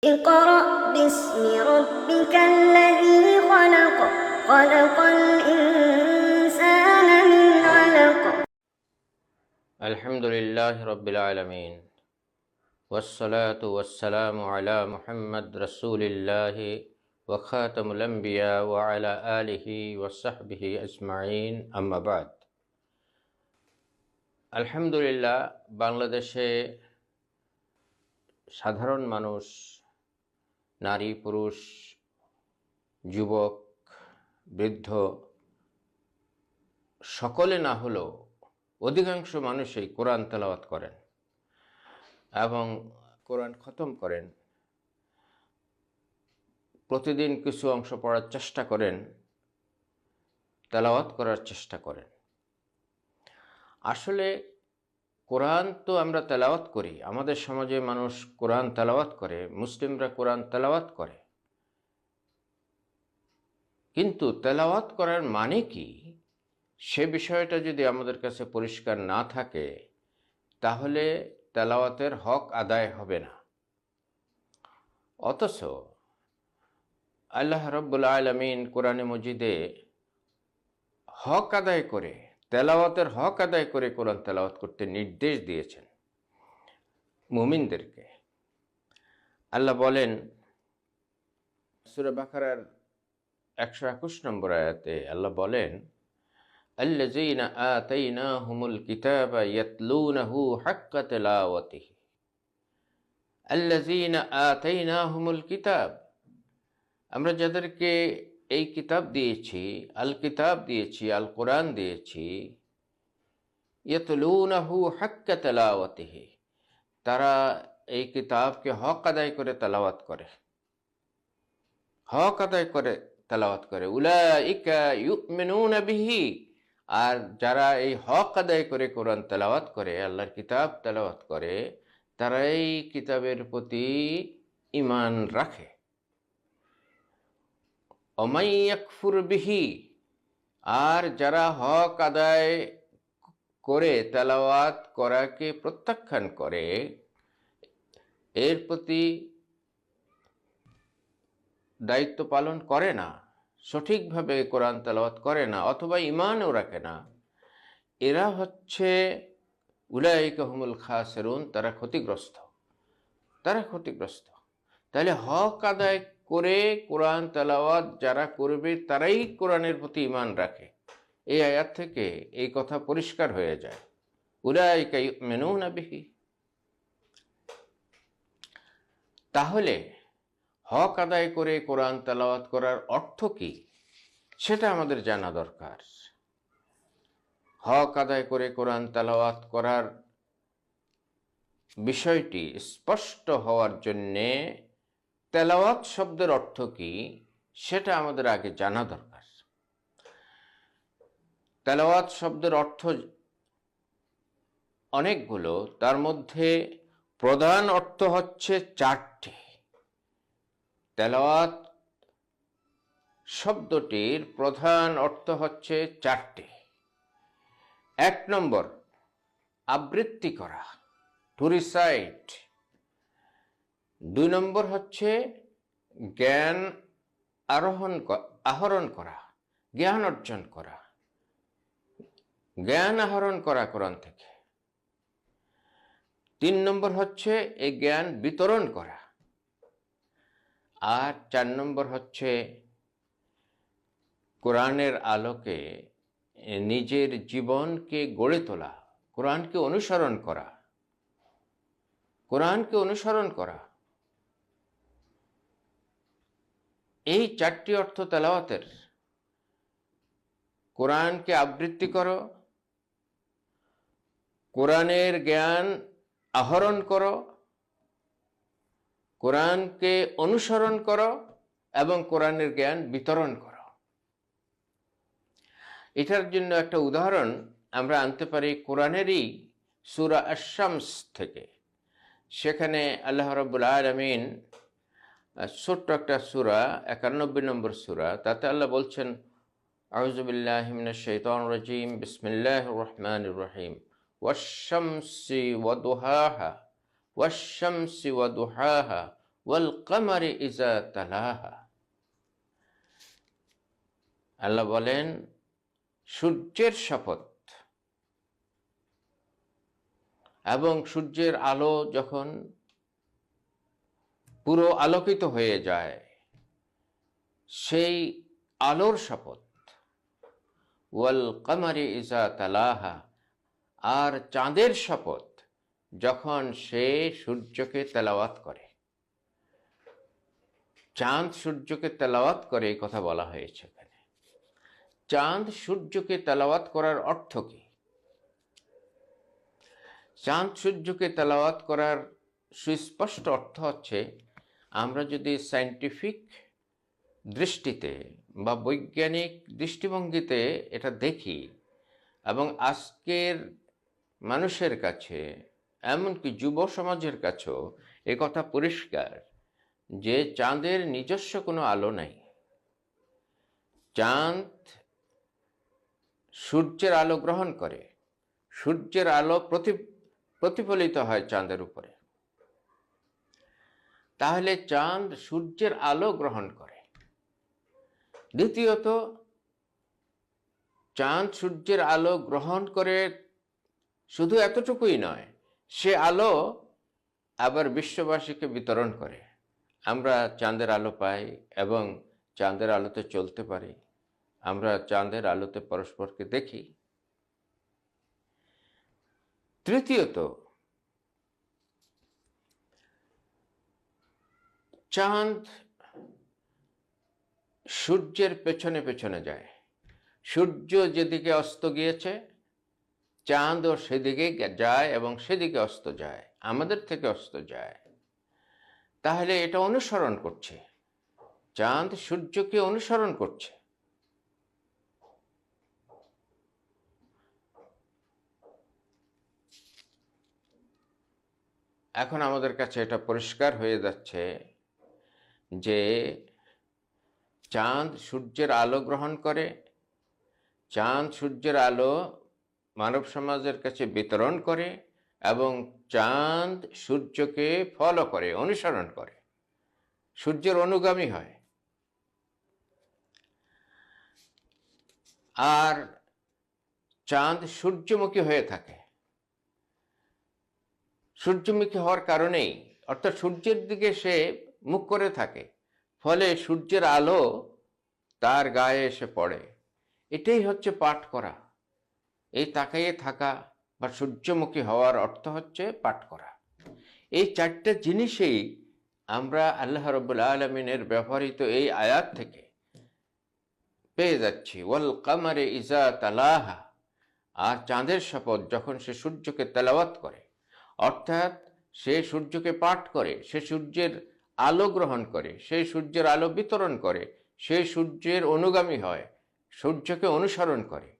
اقرأ باسم ربك الذي خلق خلق الإنسان من علق الحمد لله رب العالمين والصلاة والسلام على محمد رسول الله وخاتم الأنبياء وعلى آله وصحبه أجمعين أما بعد আলহামদুলিল্লাহ বাংলাদেশে সাধারণ মানুষ, নারী পুরুষ, যুবক বৃদ্ধ সকলে না হলেও অধিকাংশ মানুষই কোরআন তেলাওয়াত করেন এবং কোরআন খতম করেন। প্রতিদিন কিছু অংশ পড়ার চেষ্টা করেন, তেলাওয়াত করার চেষ্টা করেন। আসলে কোরআন তো আমরা তেলাওয়াত করি, আমাদের সমাজে মানুষ কোরআন তেলাওয়াত করে, মুসলিমরা কোরআন তেলাওয়াত করে, কিন্তু তেলাওয়াত করার মানে কি সে বিষয়টা যদি আমাদের কাছে পরিষ্কার না থাকে তাহলে তেলাওয়াতের হক আদায় হবে না। অথচ আল্লাহ রাব্বুল আলামিন কোরআনে মজিদে হক আদায় করে, তেলাওয়াতের হক আদায় করে কোরআন তেলাওয়াত করতে নির্দেশ দিয়েছেন মুমিনদেরকে। আল্লাহ বলেন সূরা বাকারার 121 নম্বর আয়াতে, আল্লাহ বলেন আল্লাযীনা আতাইনাহুমুল কিতাবা ইয়াতলুনাহু হাক্কা তিলাওয়াতিহি। আল্লাযীনা আতাইনাহুমুল কিতাব, আমরা যাদেরকে এই কিতাব দিয়েছি, আল কিতাব দিয়েছি, আল কোরআন দিয়েছি, ইয়াতলুনাহু হাক্কা তিলাওয়াতিহি, তারা এই কিতাবকে হক আদায় করে তেলাওয়াত করে, হক আদায় করে তেলাওয়াত করে। উলাইকা ইউমিনুনা বিহি, আর যারা এই হক আদায় করে কোরআন তেলাওয়াত করে, আল্লাহর কিতাব তেলাওয়াত করে, তারা এই কিতাবের প্রতি ঈমান রাখে। ওমাই ইয়াকফুর বিহি, আর যারা হক আদায় করে তেলাওয়াত করাকে প্রত্যাখ্যান করে, এর প্রতি দায়িত্ব পালন করে না, সঠিকভাবে কোরআন তেলাওয়াত করে না, অথবা ঈমানও রাখে না, এরা হচ্ছে উলাইকা হুমুল খাসিরুন, তারা ক্ষতিগ্রস্ত, তারা ক্ষতিগ্রস্ত। তাহলে হক আদায় করে কোরআন তেলাওয়াত যারা করবে তারাই কোরআনের প্রতি ঈমান রাখে। এই আয়াত থেকে এই কথা পরিষ্কার হয়ে যায়, উলাইকা ইউমিনুনা বিহি। তাহলে হক আদায় করে কোরআন তেলাওয়াত করার অর্থ কি সেটা আমাদের জানা দরকার। হক আদায় করে কোরআন তেলাওয়াত করার বিষয়টি স্পষ্ট হওয়ার জন্যে তেলাওয়াত শব্দের অর্থ কি সেটা আমাদের আগে জানা দরকার। তেলাওয়াত শব্দের অর্থ অনেকগুলো, তার মধ্যে প্রধান অর্থ হচ্ছে চারটি। তেলাওয়াত শব্দটির প্রধান অর্থ হচ্ছে চারটি। 1 নম্বর, আবৃত্তি করা, টু রিসাইট। 2 নম্বর হচ্ছে জ্ঞান আহরণ করা, জ্ঞান অর্জন করা, জ্ঞান আহরণ করা কোরআন থেকে। 3 নম্বর হচ্ছে এই জ্ঞান বিতরণ করা। আর 4 নম্বর হচ্ছে কোরআনের আলোকে নিজের জীবনকে গড়ে তোলা, কোরআনকে অনুসরণ করা, কোরআনকে অনুসরণ করা। এই 4টি অর্থ তেলাওয়াতের। কোরআনকে আবৃত্তি করো, কোরআনের জ্ঞান আহরণ করো, কোরআনকে অনুসরণ করো এবং কোরআনের জ্ঞান বিতরণ করো। এটার জন্য একটা উদাহরণ আমরা আনতে পারি কোরআনেরই সূরা আশ-শামস থেকে। সেখানে আল্লাহ রাব্বুল আলামিন ছোট্ট একটা সূরা, 91 নম্বর সূরা, তাতে আল্লাহ বলছেন আউযু বিল্লাহি মিনাশ শাইতানির রাজীম, বিসমিল্লাহির রহমানির রহিম, ওয়াশ-শামসি ওয়া দুহাহা, ওয়াশ-শামসি ওয়া দুহাহা, ওয়াল কামারি ইজা তালাহা। আল্লাহ বলেন সূর্যের শপথ, এবং সূর্যের আলো যখন পুরো আলোকিত হয়ে যায় সেই আলোর শপথ। ওয়াল কামারি ইজা তালাহা, আর চাঁদের শপথ যখন সে সূর্যকে তেলাওয়াত করে। চাঁদ সূর্যকে তেলাওয়াত করে এই কথা বলা হয়েছে এখানে। চাঁদ সূর্যকে তেলাওয়াত করার অর্থ কি? চাঁদ সূর্যকে তেলাওয়াত করার সুস্পষ্ট অর্থ হচ্ছে, আমরা যদি সায়েন্টিফিক দৃষ্টিতে বা বৈজ্ঞানিক দৃষ্টিভঙ্গিতে এটা দেখি, এবং আজকের মানুষের কাছে এমনকি যুব সমাজের কাছেও এ কথা পরিষ্কার যে চাঁদের নিজস্ব কোনো আলো নাই। চাঁদ সূর্যের আলো গ্রহণ করে, সূর্যের আলো প্রতিফলিত হয় চাঁদের উপরে। তাহলে চাঁদ সূর্যের আলো গ্রহণ করে। দ্বিতীয়ত, চাঁদ সূর্যের আলো গ্রহণ করে শুধু এতটুকুই নয়, সে আলো আবার বিশ্ববাসীকে বিতরণ করে। আমরা চাঁদের আলো পাই এবং চাঁদের আলোতে চলতে পারি, আমরা চাঁদের আলোতে পরস্পরকে দেখি। তৃতীয়ত, চাঁদ সূর্যের পেছনে পেছনে যায়। সূর্য যেদিকে অস্ত গিয়েছে চাঁদও সেদিকে যায় এবং সেদিকে অস্ত যায়, আমাদের থেকে অস্ত যায়। তাহলে এটা অনুসরণ করছে, চাঁদ সূর্যকে অনুসরণ করছে। এখন আমাদের কাছে এটা পরিষ্কার হয়ে যাচ্ছে যে চাঁদ সূর্যের আলো গ্রহণ করে, চাঁদ সূর্যের আলো মানব সমাজের কাছে বিতরণ করে, এবং চাঁদ সূর্যকে ফলো করে, অনুসরণ করে, সূর্যের অনুগামী হয়। আর চাঁদ সূর্যমুখী হয়ে থাকে। সূর্যমুখী হওয়ার কারণেই, অর্থাৎ সূর্যের দিকে সে মুখ করে থাকে, ফলে সূর্যের আলো তার গায়ে এসে পড়ে। এটাই হচ্ছে পাঠ করা। এই তাকাইয়ে থাকা বা সূর্যমুখী হওয়ার অর্থ হচ্ছে পাঠ করা। এই চারটা জিনিসেই আমরা আল্লাহ রাব্বুল আলামিনের ব্যবহৃত এই আয়াত থেকে পেয়ে যাচ্ছি। ওয়াল কামারে ইজা তালাহা, আর চাঁদের শপথ যখন সে সূর্যকে তেলাওয়াত করে, অর্থাৎ সে সূর্যকে পাঠ করে, সে সূর্যের আলো গ্রহণ করে, সেই সূর্যের আলো বিতরণ করে, সে সূর্যের অনুগামী হয়, সূর্যকে অনুসরণ করে।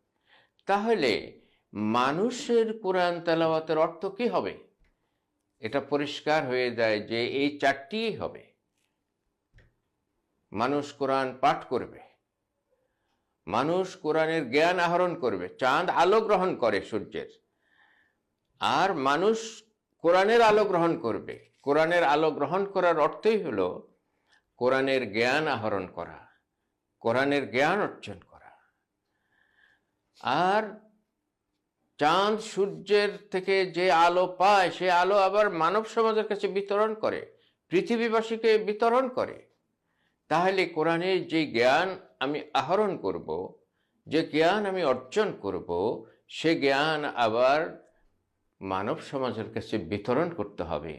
তাহলে মানুষের কোরআন তেলাওয়াতের অর্থ কি হবে? এটা পরিষ্কার হয়ে যায় যে এই চারটিই হবে। মানুষ কোরআন পাঠ করবে, মানুষ কোরআনের জ্ঞান আহরণ করবে। চাঁদ আলো গ্রহণ করে সূর্যের, আর মানুষ কোরআনের আলো গ্রহণ করবে। কোরআনের আলো গ্রহণ করার অর্থই হলো কোরআনের জ্ঞান আহরণ করা, কোরআনের জ্ঞান অর্জন করা। আর চাঁদ সূর্যের থেকে যে আলো পায় সে আলো আবার মানব সমাজের কাছে বিতরণ করে, পৃথিবীবাসীকে বিতরণ করে। তাহলে কোরআনের যে জ্ঞান আমি আহরণ করব, যে জ্ঞান আমি অর্জন করব, সে জ্ঞান আবার মানব সমাজের কাছে বিতরণ করতে হবে,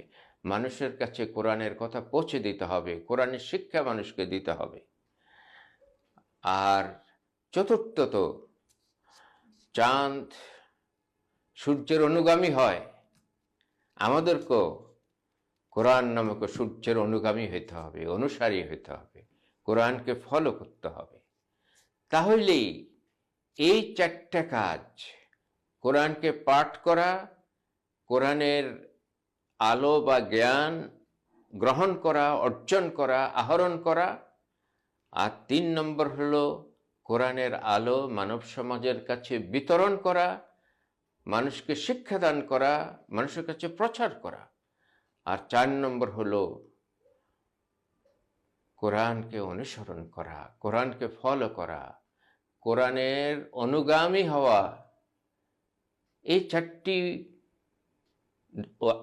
মানুষের কাছে কোরআনের কথা পৌঁছে দিতে হবে, কোরআনের শিক্ষা মানুষকে দিতে হবে। আর চতুর্থত, চাঁদ সূর্যের অনুগামী হয়, আমাদেরকেও কোরআন নামক সূর্যের অনুগামী হইতে হবে, অনুসারী হইতে হবে, কোরআনকে ফলো করতে হবে। তাহলেই এই চারটা কাজ, কোরআনকে পাঠ করা, কোরআনের আলো বা জ্ঞান গ্রহণ করা, অর্জন করা, আহরণ করা, আর 3 নম্বর হলো কোরআনের আলো মানব সমাজের কাছে বিতরণ করা, মানুষকে শিক্ষাদান করা, মানুষের কাছে প্রচার করা, আর 4 নম্বর হলো কোরআনকে অনুসরণ করা, কোরআনকে ফলো করা, কোরআনের অনুগামী হওয়া, এই চারটি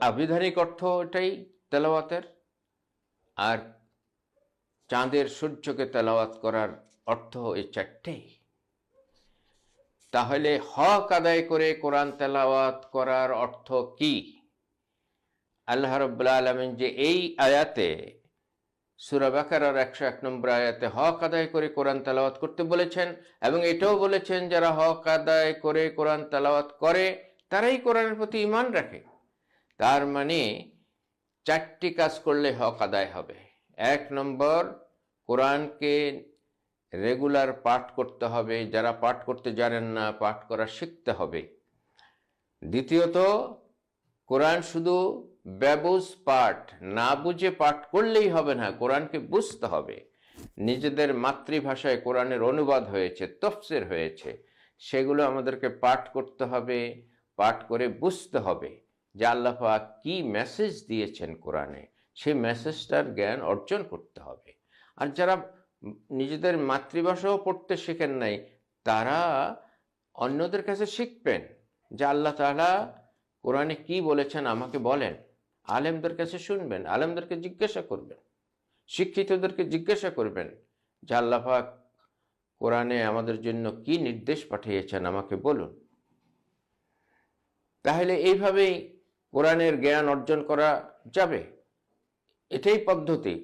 আবিধানিক অর্থ এটাই তেলাওয়াতের। আর চাঁদের সূর্যকে তেলাওয়াত করার অর্থ এই চারটেই। তাহলে হক আদায় করে কোরআন তেলাওয়াত করার অর্থ কি? আল্লাহ রাব্বুল আলামিন যে এই আয়াতে, সূরা বাকারার 101 নম্বর আয়াতে হক আদায় করে কোরআন তেলাওয়াত করতে বলেছেন, এবং এটাও বলেছেন যারা হক আদায় করে কোরআন তেলাওয়াত করে তারাই কোরআনের প্রতি ঈমান রাখে। তার মানে চারটি কাজ করলে হক আদায় হবে। 1 নম্বর, কোরআনকে রেগুলার পাঠ করতে হবে, যারা পাঠ করতে জানেন না পাঠ করা শিখতে হবে। দ্বিতীয়ত, কোরআন শুধু ব্যবুজ পাঠ, না বুঝে পাঠ করলেই হবে না, কোরআনকে বুঝতে হবে। নিজেদের মাতৃভাষায় কোরআনের অনুবাদ হয়েছে, তাফসীর হয়েছে, সেগুলো আমাদেরকে পাঠ করতে হবে, পাঠ করে বুঝতে হবে যে আল্লাহ পাক কি মেসেজ দিয়েছেন কোরআনে, সেই মেসেজটার জ্ঞান অর্জন করতে হবে। আর যারা নিজেদের মাতৃভাষাও পড়তে শেখেন নাই, তারা অন্যদের কাছে শিখবেন যে আল্লাহ তাআলা কোরআনে কি বলেছেন আমাকে বলেন। আলেমদের কাছে শুনবেন, আলেমদেরকে জিজ্ঞাসা করবেন, শিক্ষিতদেরকে জিজ্ঞাসা করবেন যে আল্লাহ পাক কোরআনে আমাদের জন্য কি নির্দেশ পাঠিয়েছেন আমাকে বলুন। তাহলে এইভাবেই কোরআনের জ্ঞান অর্জন করা যাবে। এটাই পদ্ধতি।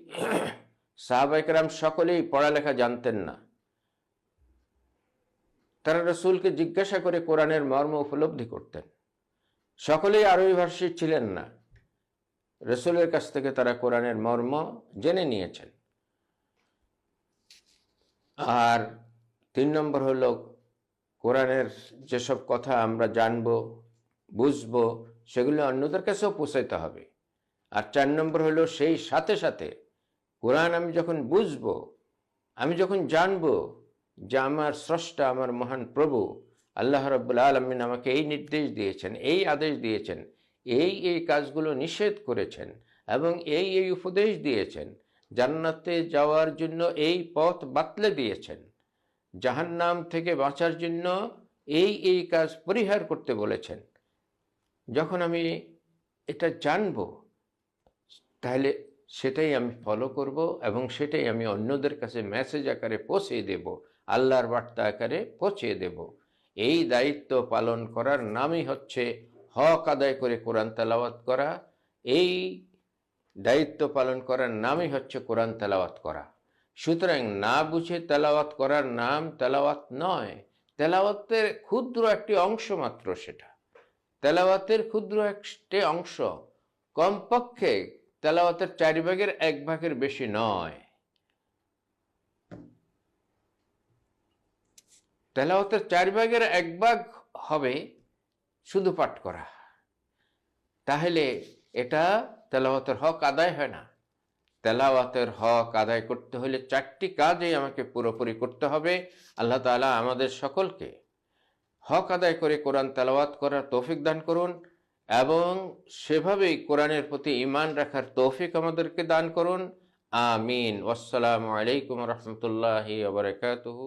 সাহাবায়ে কেরাম সকলেই পড়ালেখা জানতেন না, তারা রাসূলকে জিজ্ঞাসা করে কোরআনের মর্ম উপলব্ধি করতেন। সকলেই আরবি ভাষী ছিলেন না, রাসূলের কাছ থেকে তারা কোরআনের মর্ম জেনে নিয়েছেন। আর 3 নম্বর হলো, কোরআনের যেসব কথা আমরা জানবো বুঝবো সেগুলো অন্যদের কাছেও পৌঁছাইতে হবে। আর 4 নম্বর হলো, সেই সাথে সাথে কোরআন আমি যখন বুঝবো, আমি যখন জানবো যে আমার স্রষ্টা, আমার মহান প্রভু আল্লাহ রাব্বুল আলামিন আমাকে এই নির্দেশ দিয়েছেন, এই আদেশ দিয়েছেন, এই কাজগুলো নিষেধ করেছেন, এবং এই উপদেশ দিয়েছেন, জান্নাতে যাওয়ার জন্য এই পথ বাতলে দিয়েছেন, জাহান্নাম থেকে বাঁচার জন্য এই কাজ পরিহার করতে বলেছেন। যখন আমি এটা জানবো, তাহলে সেটাই আমি ফলো করব, এবং সেটাই আমি অন্যদের কাছে মেসেজ আকারে পৌঁছে দেব, আল্লাহর বার্তা আকারে পৌঁছে দেব। এই দায়িত্ব পালন করার নামই হচ্ছে হক আদায় করে কোরআন তেলাওয়াত করা। এই দায়িত্ব পালন করার নামই হচ্ছে কোরআন তেলাওয়াত করা। সুতরাং না বুঝে তেলাওয়াত করার নাম তেলাওয়াত নয়। তেলাওয়াতের ক্ষুদ্র একটি অংশ মাত্র সেটা, তেলাওয়াতের ক্ষুদ্র একটি অংশ, কমপক্ষে তেলাওয়াতের 1/4 বেশি নয়। তেলাওয়াতের 1/4 হবে শুধু পাঠ করা। তাহলে এটা তেলাওয়াতের হক আদায় হয় না। তেলাওয়াতের হক আদায় করতে হলে 4টি কাজই আমাকে পুরোপুরি করতে হবে। আল্লাহ তাআলা আমাদের সকলকে হক আদায় করে কোরআন তেলাওয়াত করার তৌফিক দান করুন, এবং সেভাবেই কোরআনের প্রতি ঈমান রাখার তৌফিক আমাদেরকে দান করুন। আমিন। আসসালামু আলাইকুম ওয়া রাহমাতুল্লাহি ওয়া বারাকাতুহু।